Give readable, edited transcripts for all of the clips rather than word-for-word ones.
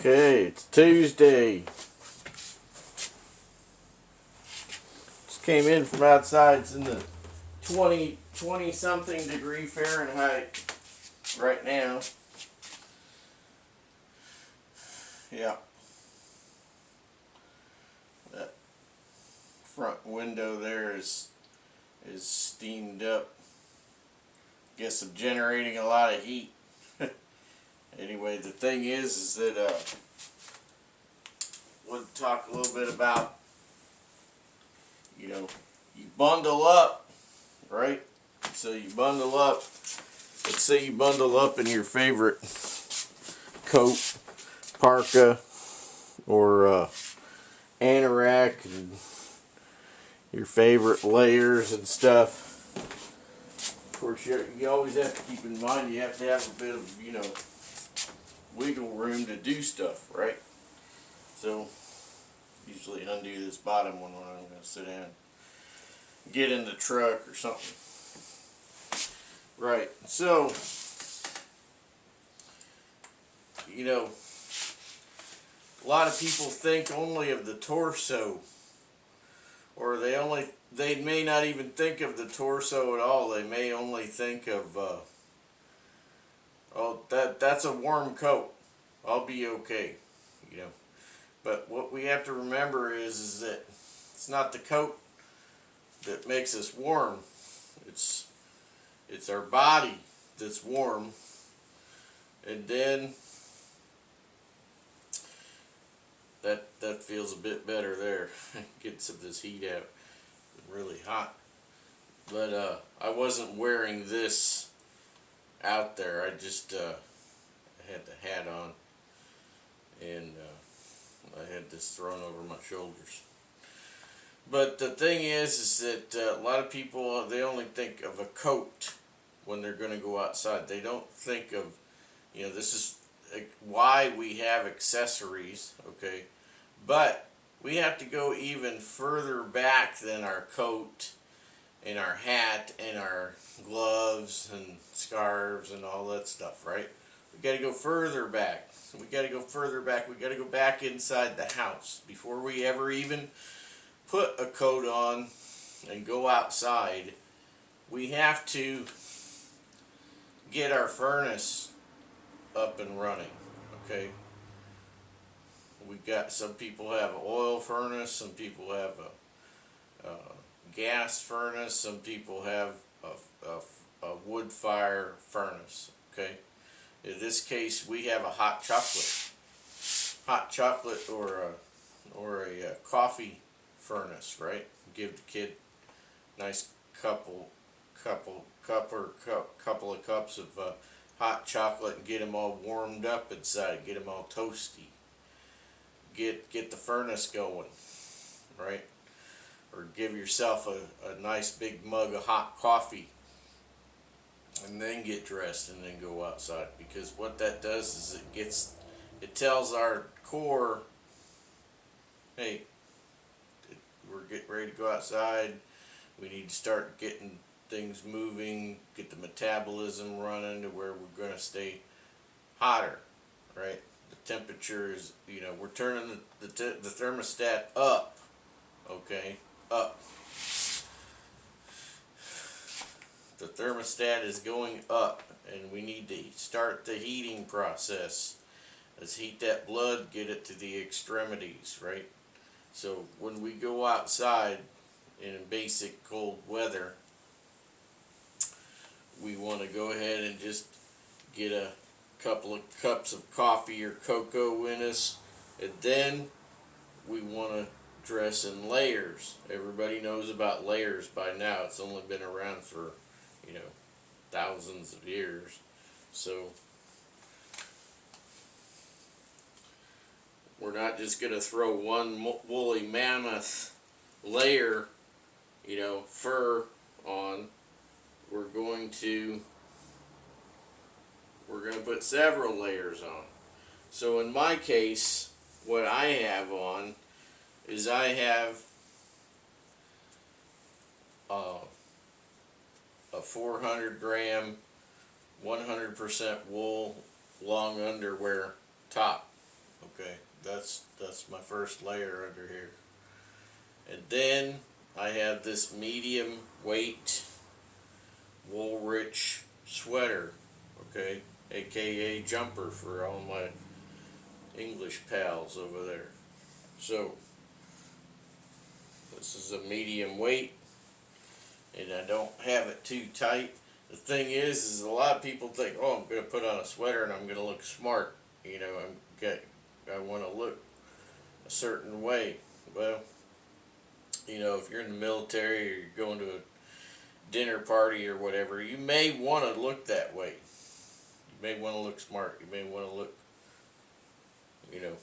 Okay, it's Tuesday. Just came in from outside. It's in the 20 something degree Fahrenheit right now. Yeah. That front window there is steamed up. Guess I'm generating a lot of heat. Anyway, the thing is that we'll talk a little bit about, you bundle up, right? So you bundle up. Let's say you bundle up in your favorite coat, parka, or anorak, and your favorite layers and stuff. Of course, you always have to keep in mind you have to have a bit of, wiggle room to do stuff, right? So, usually undo this bottom one when I'm going to sit down, get in the truck or something. Right, so, a lot of people think only of the torso, or they may not even think of the torso at all. They may only think of, oh, that's a warm coat. I'll be okay, But what we have to remember is that it's not the coat that makes us warm. It's our body that's warm, and then that feels a bit better there. Get some of this heat out. It's really hot, but I wasn't wearing this out there. I just I had the hat on, and I had this thrown over my shoulders. But the thing is that a lot of people, they only think of a coat when they're going to go outside. They don't think of, this is why we have accessories, okay? But we have to go even further back than our coat and our hat and our gloves and scarves and all that stuff, right? We got to go further back. We got to go further back. We got to go back inside the house before we ever even put a coat on and go outside. We have to get our furnace up and running, okay? We got, some people have an oil furnace, some people have a gas furnace, some people have a wood fire furnace, okay? In this case, we have a hot chocolate or a coffee furnace, right? Give the kid a nice couple of cups of hot chocolate and get them all warmed up inside, get them all toasty. Get the furnace going, right? Or give yourself a nice big mug of hot coffee, and then get dressed and then go outside, because what that does is it tells our core, hey, we're getting ready to go outside. We need to start getting things moving, get the metabolism running to where we're going to stay hotter, right? The temperature is, we're turning the thermostat up, okay, up. The thermostat is going up, and we need to start the heating process. Let's heat that blood, get it to the extremities, right? So when we go outside in basic cold weather, we want to go ahead and just get a couple of cups of coffee or cocoa in us, and then we want to dress in layers. Everybody knows about layers by now. It's only been around for thousands of years. So we're not just going to throw one woolly mammoth layer, fur on. We're going to put several layers on. So in my case, what I have on is I have a 400 gram 100% wool long underwear top, Okay, that's my first layer under here. And then I have this medium weight wool rich sweater, okay, aka jumper for all my English pals over there. So this is a medium weight, and I don't have it too tight. The thing is a lot of people think, oh, I'm going to put on a sweater and I'm going to look smart. You know, I want to look a certain way. Well, you know, if you're in the military or you're going to a dinner party or whatever, you may want to look that way. You may want to look smart. You may want to look, you know,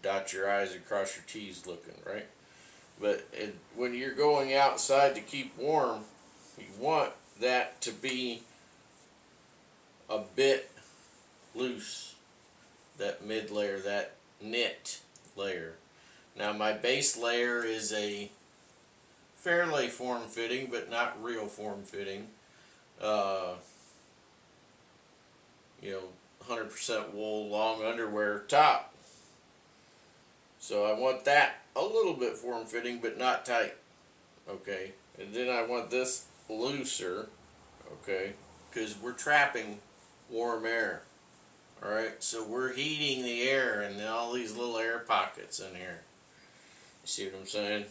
dot your I's and cross your T's looking, right? But when you're going outside to keep warm, you want that to be a bit loose, that mid layer, that knit layer. Now my base layer is a fairly form-fitting, but not real form-fitting, you know, 100% wool long underwear top. So I want that a little bit form-fitting, but not tight. Okay, and then I want this looser. Okay, because we're trapping warm air. All right, so we're heating the air and all these little air pockets in here. You see what I'm saying?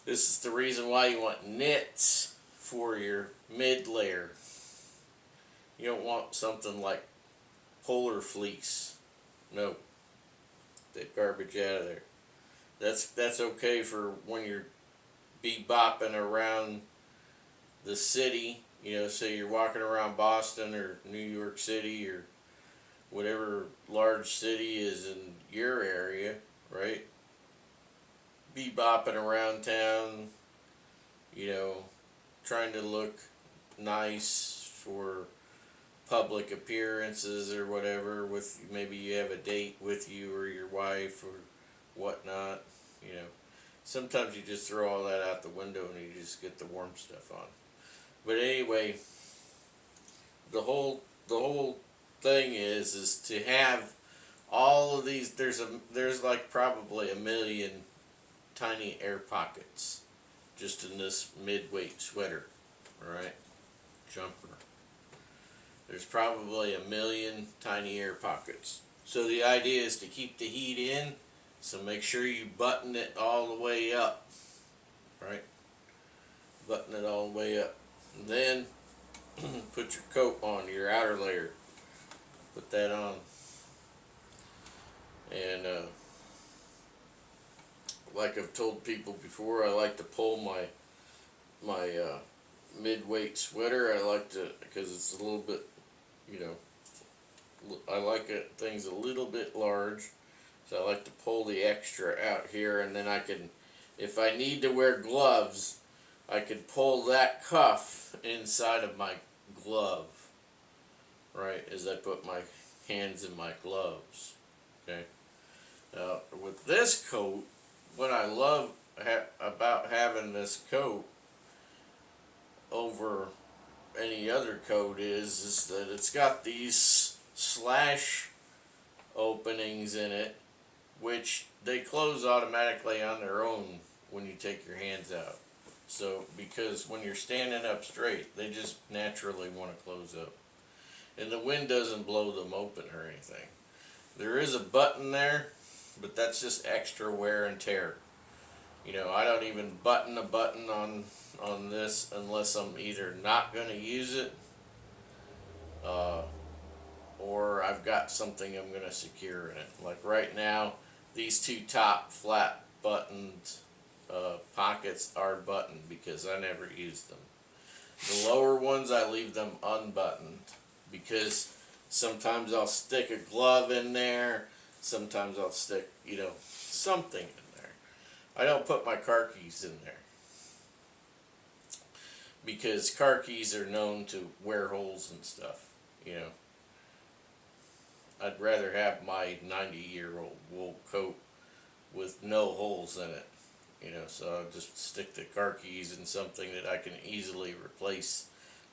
This is the reason why you want knits for your mid layer. You don't want something like polar fleece. No, that garbage out of there. That's okay for when you're bebopping around the city. You know, say you're walking around Boston or New York City or whatever large city is in your area, right? Bebopping around town, you know, trying to look nice for public appearances or whatever, with maybe you have a date with you or your wife or whatnot, you know. Sometimes you just throw all that out the window and you just get the warm stuff on. But anyway, the whole thing is to have all of these. There's like probably a million tiny air pockets just in this mid-weight sweater. All right, jumper. There's probably a million tiny air pockets. So the idea is to keep the heat in. So make sure you button it all the way up. Right? Button it all the way up. And then put your coat on, your outer layer. Put that on. And like I've told people before, I like to pull my mid-weight sweater. I like to, because it's a little bit, you know, I like things a little bit large. So I like to pull the extra out here, and then I can, if I need to wear gloves, I can pull that cuff inside of my glove, right, as I put my hands in my gloves, okay. Now, with this coat, what I love about having this coat over any other coat is that it's got these slash openings in it, which they close automatically on their own when you take your hands out. So, because when you're standing up straight, they just naturally want to close up. And the wind doesn't blow them open or anything. There is a button there, but that's just extra wear and tear. You know, I don't even button a button on this unless I'm either not going to use it, or I've got something I'm going to secure in it. Like right now, these two top flat buttoned pockets are buttoned because I never use them. The lower ones, I leave them unbuttoned because sometimes I'll stick a glove in there, sometimes I'll stick, you know, something in there. I don't put my car keys in there because car keys are known to wear holes and stuff, you know. I'd rather have my 90-year-old wool coat with no holes in it, you know, so I'll just stick the car keys in something that I can easily replace,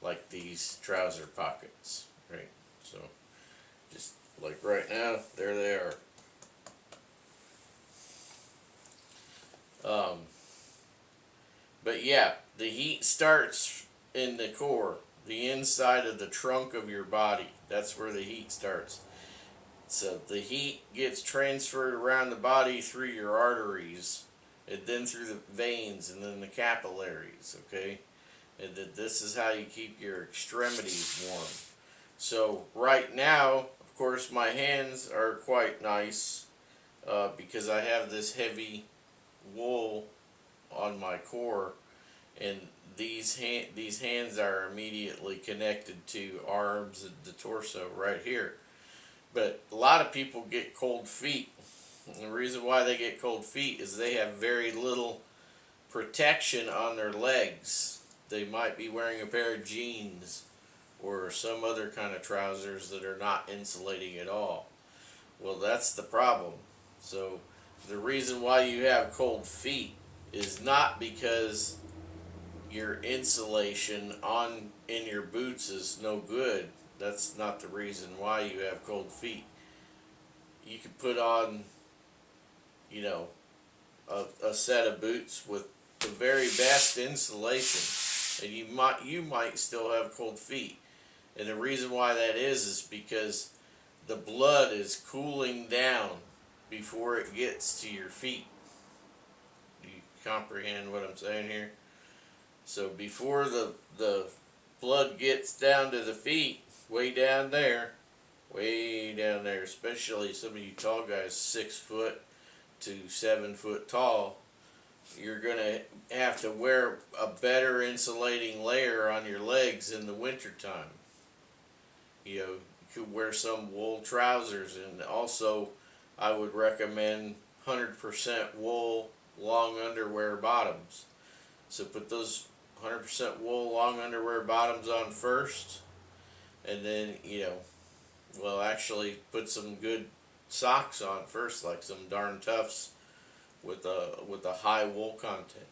like these trouser pockets, right? So Just like right now, there they are. Um, but yeah, the heat starts in the core, the inside of the trunk of your body. That's where the heat starts. So the heat gets transferred around the body through your arteries, and then through the veins, and then the capillaries, okay? And that this is how you keep your extremities warm. So right now, of course, my hands are quite nice because I have this heavy wool on my core, and these hands are immediately connected to arms and the torso right here. But a lot of people get cold feet. And the reason why they get cold feet is they have very little protection on their legs. They might be wearing a pair of jeans or some other kind of trousers that are not insulating at all. Well, that's the problem. So the reason why you have cold feet is not because your insulation on in your boots is no good. That's not the reason why you have cold feet. You could put on, you know, a set of boots with the very best insulation, and you might still have cold feet. And the reason why that is because the blood is cooling down before it gets to your feet. Do you comprehend what I'm saying here? So before the blood gets down to the feet, way down there, especially some of you tall guys, 6 foot to 7 foot tall, you're gonna have to wear a better insulating layer on your legs in the wintertime. You know, you could wear some wool trousers, and also I would recommend 100% wool long underwear bottoms. So put those 100% wool long underwear bottoms on first, and then, you know, well, actually put some good socks on first, like some darn toughs with a high wool content.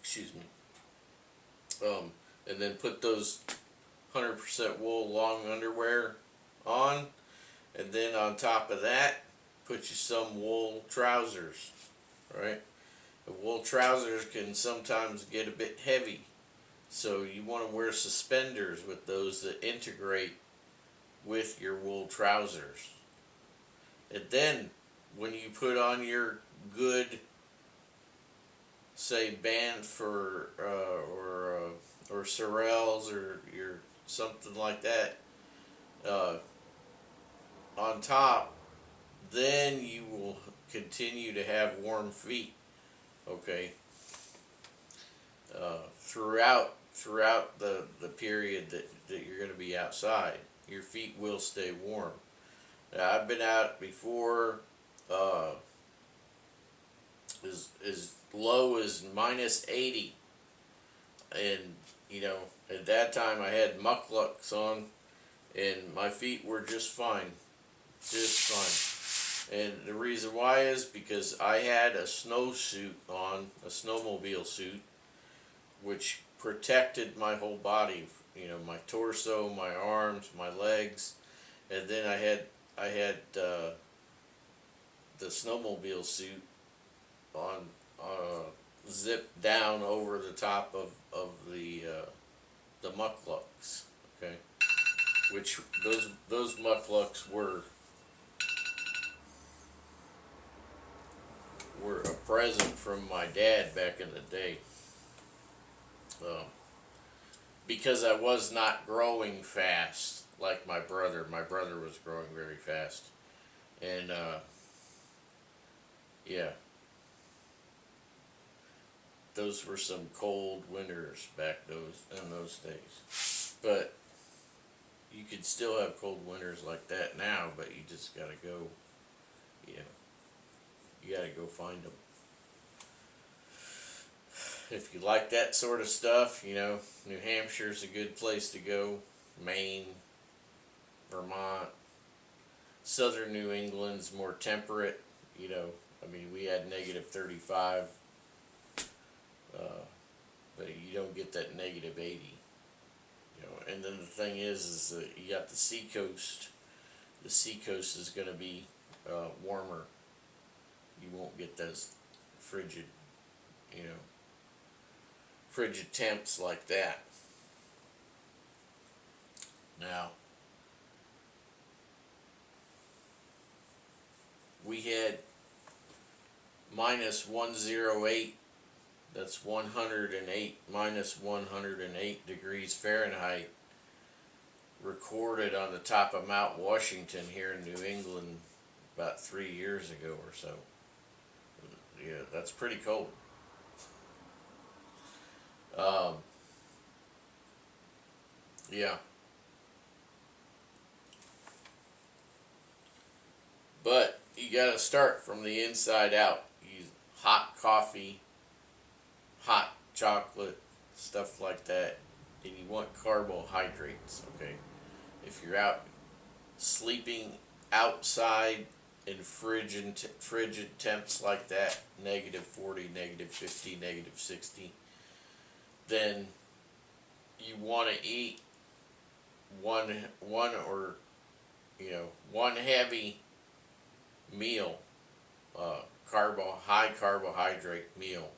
Excuse me. And then put those 100% wool long underwear on, and then on top of that, put you some wool trousers, right? The wool trousers can sometimes get a bit heavy, so you want to wear suspenders with those that integrate with your wool trousers. And then when you put on your good, say, Banff or Sorels or your something like that on top, then you will continue to have warm feet. Okay, throughout the period that you're going to be outside, your feet will stay warm. Now, I've been out before as low as -80, and you know, at that time I had mucklucks on, and my feet were just fine, just fine. And the reason why is because I had a snowsuit on, a snowmobile suit, which protected my whole body, you know, my torso, my arms, my legs, and then I had the snowmobile suit on zipped down over the top of the mucklucks, okay, which those mucklucks were a present from my dad back in the day. Um, because I was not growing fast like my brother. My brother was growing very fast, and yeah, those were some cold winters back in those days. But you could still have cold winters like that now, but you just gotta go, you know, you gotta go find them. If you like that sort of stuff, you know, New Hampshire's a good place to go. Maine, Vermont, southern New England's more temperate, you know. I mean, we had -35, but you don't get that -80. You know, and then the thing is that you got the seacoast. The seacoast is going to be warmer. You won't get those frigid, you know, frigid temps like that. Now, we had -108, that's 108, -108 degrees Fahrenheit recorded on the top of Mount Washington here in New England about 3 years ago or so. Yeah, that's pretty cold. Um, yeah. But you gotta start from the inside out. Use hot coffee, hot chocolate, stuff like that. And you want carbohydrates, okay? If you're out sleeping outside in frigid temps like that, -40, -50, -60, then you want to eat one or one heavy meal, high carbohydrate meal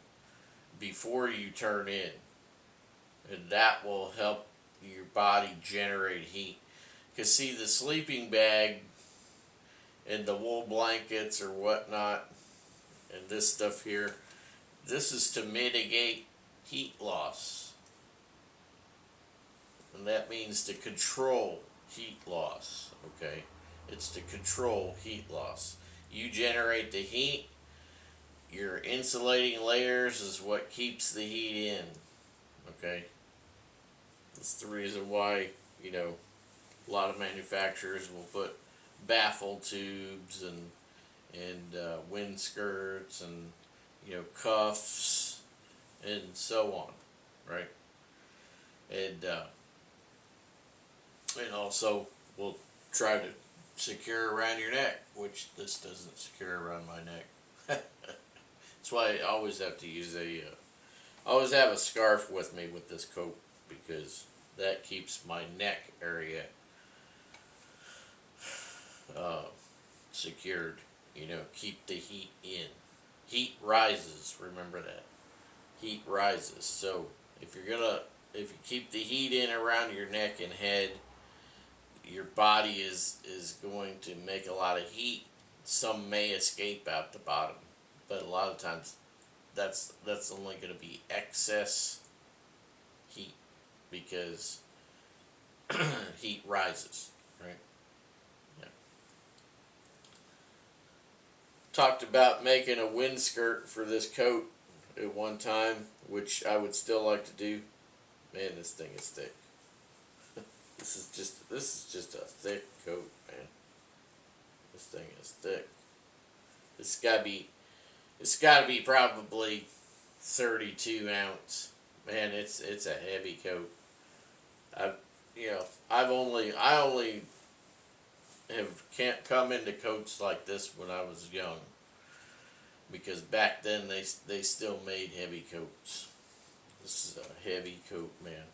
before you turn in, and that will help your body generate heat. Because see, the sleeping bag and the wool blankets or whatnot and this stuff here, this is to mitigate heat loss, and that means to control heat loss. Okay, it's to control heat loss. You generate the heat. Your insulating layers is what keeps the heat in. Okay, that's the reason why, a lot of manufacturers will put baffle tubes and wind skirts and cuffs and so on, right? And also will try to secure around your neck, which this doesn't secure around my neck. That's why I always have to use I always have a scarf with me with this coat, because that keeps my neck area secured. Keep the heat in. Heat rises. Remember that. Heat rises. So if you keep the heat in around your neck and head, your body is going to make a lot of heat. Some may escape out the bottom, but a lot of times that's only going to be excess heat, because heat rises, right? Yeah. Talked about making a wind skirt for this coat at one time, which I would still like to do. Man, this thing is thick. This is just a thick coat, man. This thing is thick. It's gotta be probably 32 ounce. Man, it's a heavy coat. I only can't come into coats like this when I was young, because back then they still made heavy coats. This is a heavy coat, man.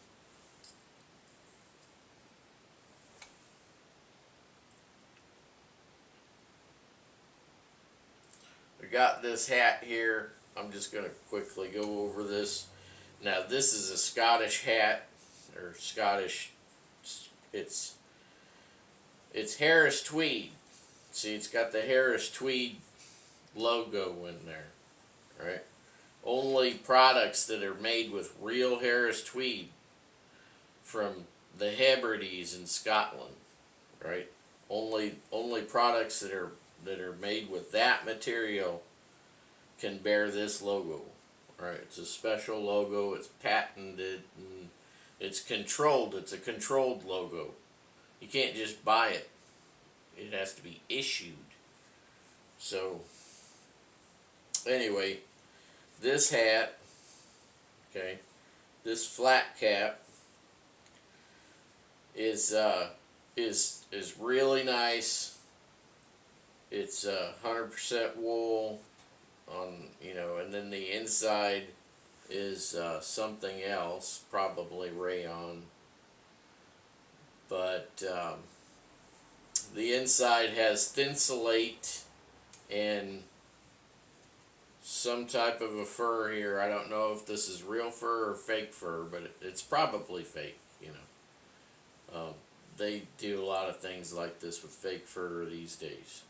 I got this hat here. I'm just going to quickly go over this. Now, this is a Scottish hat, or Scottish. It's Harris Tweed. See, it's got the Harris Tweed logo in there, right? Only products that are made with real Harris Tweed from the Hebrides in Scotland, right? Only products that are made with that material can bear this logo, right? It's a special logo. It's patented, and it's controlled. It's a controlled logo. You can't just buy it. It has to be issued. So anyway, this hat, okay, this flat cap is really nice. It's 100% wool on, and then the inside is something else, probably rayon. but the inside has Thinsulate and some type of a fur here. I don't know if this is real fur or fake fur, but it's probably fake, you know. They do a lot of things like this with fake fur these days.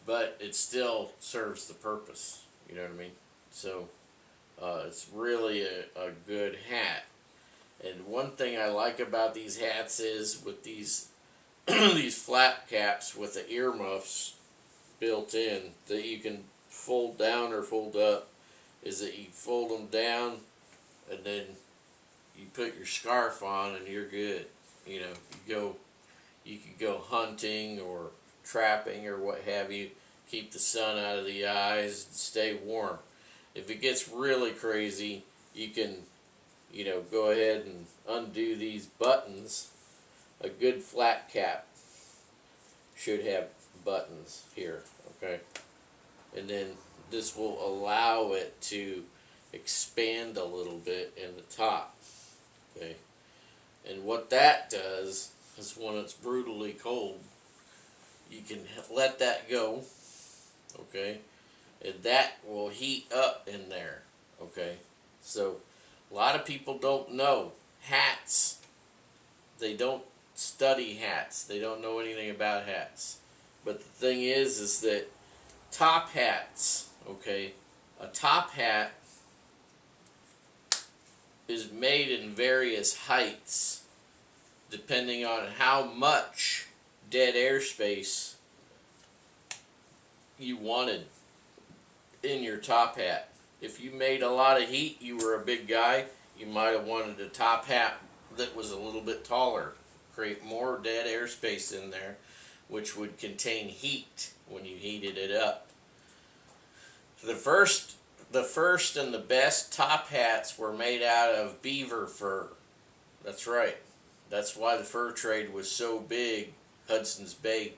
But it still serves the purpose, you know what I mean? So it's really a good hat. And one thing I like about these hats is with these these flap caps with the earmuffs built in that you can fold down or fold up, is that you fold them down and then you put your scarf on and you're good. You know, you could go hunting or trapping or what have you, keep the sun out of the eyes and stay warm. If it gets really crazy, you can, you know, go ahead and undo these buttons. A good flat cap should have buttons here, okay? And then this will allow it to expand a little bit in the top, okay? And what that does is when it's brutally cold, you can let that go, okay? And that will heat up in there, okay? So a lot of people don't know hats. They don't study hats. They don't know anything about hats. But the thing is that top hats, okay, a top hat is made in various heights depending on how much dead airspace you wanted in your top hat. If you made a lot of heat, you were a big guy, you might have wanted a top hat that was a little bit taller, create more dead airspace in there, which would contain heat when you heated it up. The first and the best top hats were made out of beaver fur. That's right. That's why the fur trade was so big. Hudson's Bay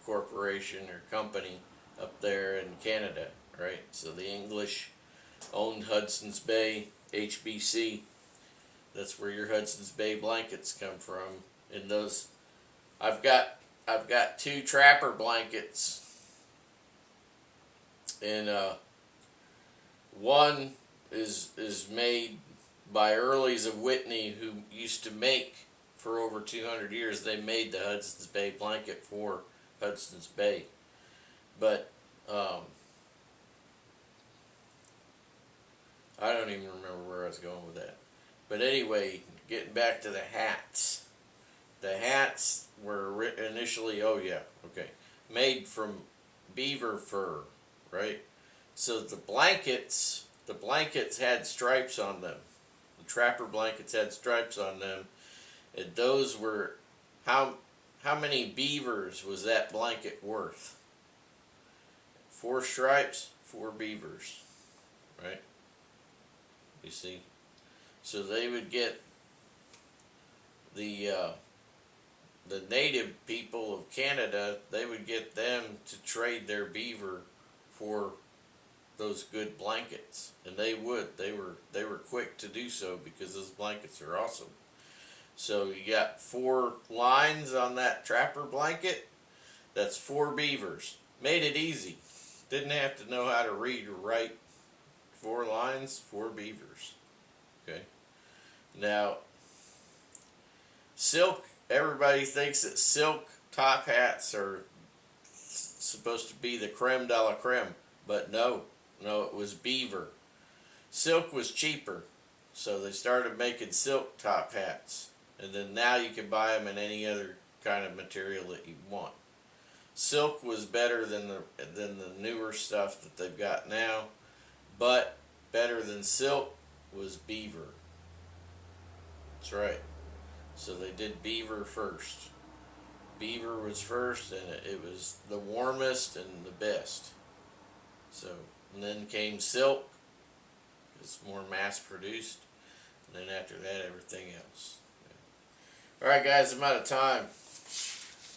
Corporation or company up there in Canada, right? So the English owned Hudson's Bay, HBC. That's where your Hudson's Bay blankets come from. And those, I've got 2 trapper blankets, and one is made by Early's of Whitney, who used to make for over 200 years. They made the Hudson's Bay blanket for Hudson's Bay, but I don't even remember where I was going with that. But anyway, getting back to the hats. The hats were initially, made from beaver fur, right? So the blankets had stripes on them. The trapper blankets had stripes on them, and those were, how many beavers was that blanket worth? 4 stripes, 4 beavers, right? You see? So they would get the native people of Canada, they would get them to trade their beaver for those good blankets, and they were quick to do so because those blankets are awesome. So you got 4 lines on that trapper blanket. That's 4 beavers. Made it easy. Didn't have to know how to read or write. 4 lines, 4 beavers. Okay. Now, silk. Everybody thinks that silk top hats are supposed to be the creme de la creme, but no, it was beaver. Silk was cheaper, so they started making silk top hats, and then now you can buy them in any other kind of material that you want. Silk was better than the newer stuff that they've got now, but better than silk was beaver. That's right. So they did beaver first. Beaver was first, and it was the warmest and the best. So, and then came silk. It's more mass produced. And then after that, everything else. Alright guys, I'm out of time.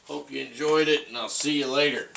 Hope you enjoyed it, and I'll see you later.